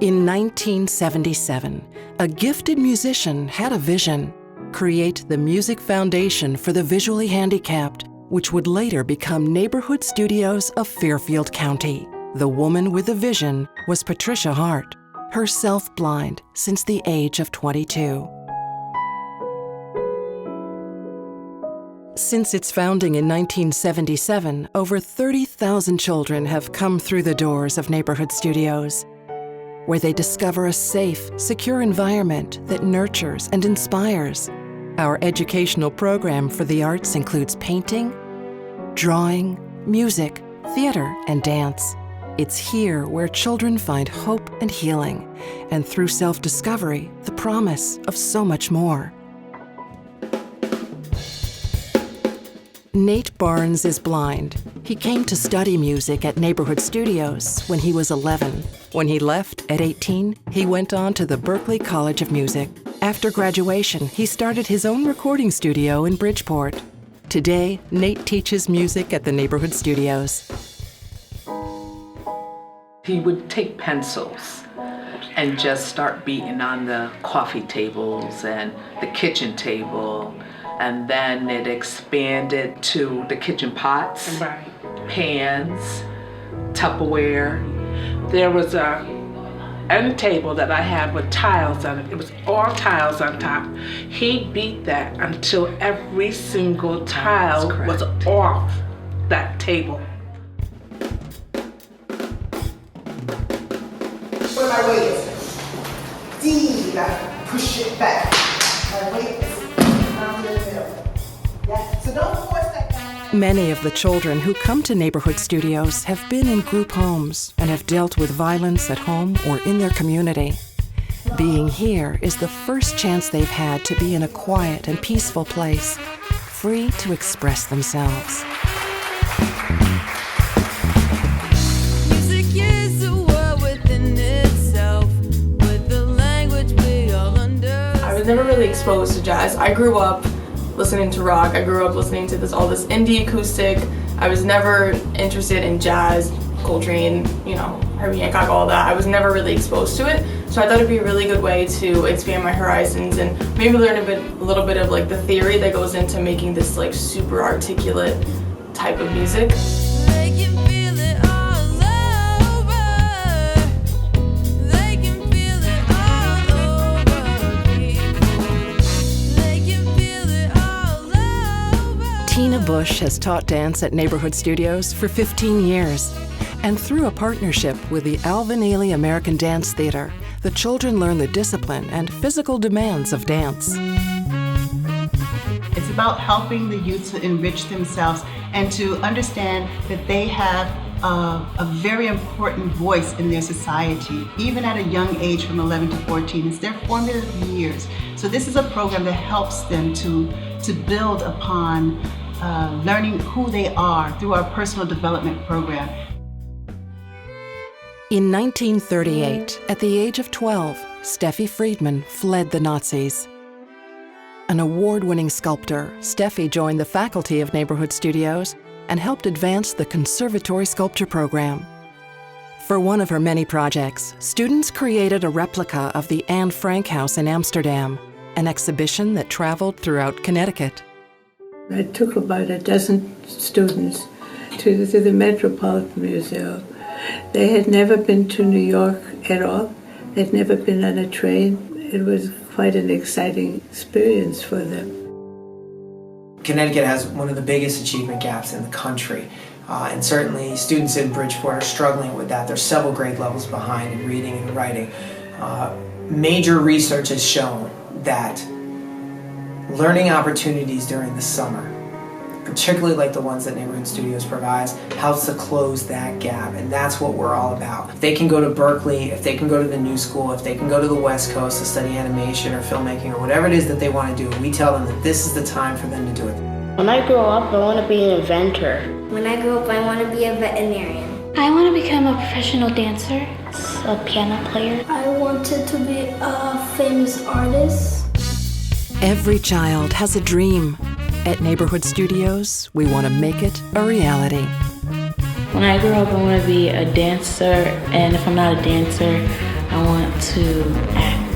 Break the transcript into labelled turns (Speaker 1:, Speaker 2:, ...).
Speaker 1: In 1977, a gifted musician had a vision: create the music foundation for the visually handicapped, which would later become Neighborhood Studios of Fairfield County. The woman with the vision was Patricia Hart, herself blind since the age of 22. Since its founding in 1977, over 30,000 children have come through the doors of Neighborhood Studios, where they discover a safe, secure environment that nurtures and inspires. Our educational program for the arts includes painting, drawing, music, theater, and dance. It's here where children find hope and healing, and through self-discovery, the promise of so much more. Nate Barnes is blind. He came to study music at Neighborhood Studios when he was 11. When he left at 18, he went on to the Berklee College of Music. After graduation, he started his own recording studio in Bridgeport. Today, Nate teaches music at the Neighborhood Studios.
Speaker 2: He would take pencils and just start beating on the coffee tables and the kitchen table. And then it expanded to the kitchen pots,
Speaker 3: Right.
Speaker 2: pans, Tupperware.
Speaker 3: There was a end table that I had with tiles on it. It was all tiles on top. He beat that until every single tile was off that table.
Speaker 4: Where my weight is. D, I push it back. My weight is down in the middle. Yeah, so don't force that.
Speaker 1: Many of the children who come to Neighborhood Studios have been in group homes and have dealt with violence at home or in their community. Being here is the first chance they've had to be in a quiet and peaceful place, free to express themselves.
Speaker 5: Music is a world within itself, with the language we all understand.
Speaker 6: I was never really exposed to jazz. I grew up listening to rock. I grew up listening to all this indie acoustic. I was never interested in jazz, Coltrane, Herbie Hancock, all that. I was never really exposed to it. So I thought it'd be a really good way to expand my horizons and maybe learn a little bit of the theory that goes into making this super articulate type of music.
Speaker 5: They can feel it all over. They can feel it all over people. They can feel it all over.
Speaker 1: Tina Bush has taught dance at Neighborhood Studios for 15 years. And through a partnership with the Alvin Ailey American Dance Theater, the children learn the discipline and physical demands of dance.
Speaker 7: It's about helping the youth to enrich themselves and to understand that they have a very important voice in their society, even at a young age from 11 to 14. It's their formative years. So this is a program that helps them to build upon learning who they are through our personal development program.
Speaker 1: In 1938, at the age of 12, Steffi Friedman fled the Nazis. An award-winning sculptor, Steffi joined the faculty of Neighborhood Studios and helped advance the conservatory sculpture program. For one of her many projects, students created a replica of the Anne Frank House in Amsterdam, an exhibition that traveled throughout Connecticut.
Speaker 8: I took about a dozen students to the Metropolitan Museum. They had never been to New York at all. They'd never been on a train. It was quite an exciting experience for them.
Speaker 9: Connecticut has one of the biggest achievement gaps in the country. And certainly students in Bridgeport are struggling with that. They're several grade levels behind in reading and writing. Major research has shown that learning opportunities during the summer, particularly like the ones that Neighborhood Studios provides, helps to close that gap, and that's what we're all about. If they can go to Berklee, if they can go to the New School, if they can go to the West Coast to study animation or filmmaking or whatever it is that they want to do, we tell them that this is the time for them to do it.
Speaker 10: When I grow up, I want to be an inventor.
Speaker 11: When I grow up, I want to be a veterinarian.
Speaker 12: I want to become a professional dancer, a piano player.
Speaker 11: I wanted to be a famous artist.
Speaker 1: Every child has a dream. At Neighborhood Studios, we want to make it a reality.
Speaker 13: When I grow up, I want to be a dancer, and if I'm not a dancer,
Speaker 12: I want to act.